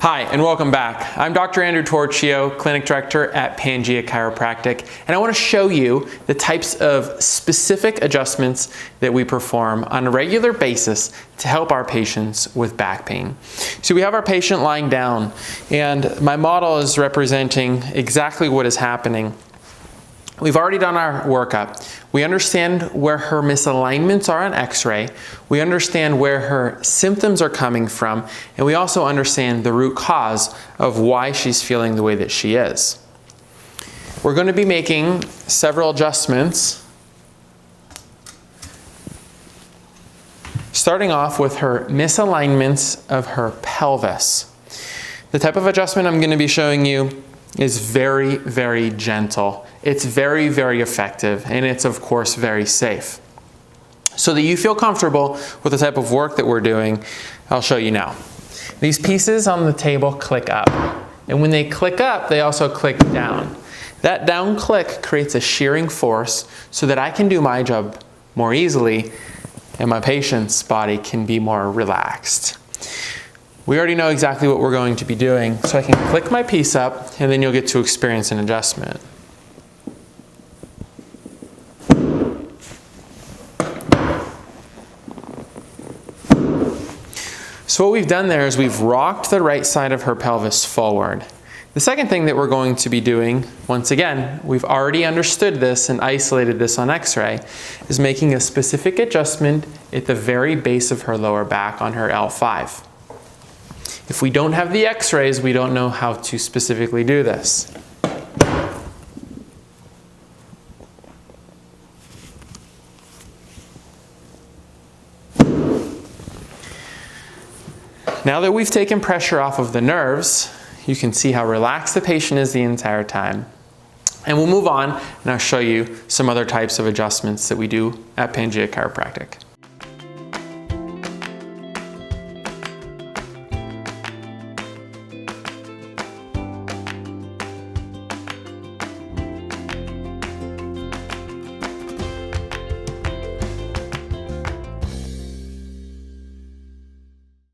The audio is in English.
Hi, and welcome back. I'm Dr. Andrew 𝐸𝐼𝐼𝐞, Clinic Director at Pangea Chiropractic, and I want to show you the types of specific adjustments that we perform on a regular basis to help our patients with back pain. So we have our patient lying down, and my model is representing exactly what is happening. We've already done our workup. We understand where her misalignments are on X-ray. We understand where her symptoms are coming from, and we also understand the root cause of why she's feeling the way that she is. We're going to be making several adjustments, starting off with her misalignments of her pelvis. The type of adjustment I'm going to be showing you is very, very gentle. It's very, very effective, and it's of course very safe. So that you feel comfortable with the type of work that we're doing, I'll show you now. These pieces on the table click up, and when they click up, they also click down. That down click creates a shearing force so that I can do my job more easily and my patient's body can be more relaxed. We already know exactly what we're going to be doing, so I can click my piece up and then you'll get to experience an adjustment. So what we've done there is we've rocked the right side of her pelvis forward. The second thing that we're going to be doing, once again, we've already understood this and isolated this on X-ray, is making a specific adjustment at the very base of her lower back on her L5. If we don't have the X-rays, we don't know how to specifically do this. Now that we've taken pressure off of the nerves, you can see how relaxed the patient is the entire time. And we'll move on and I'll show you some other types of adjustments that we do at Pangea Chiropractic.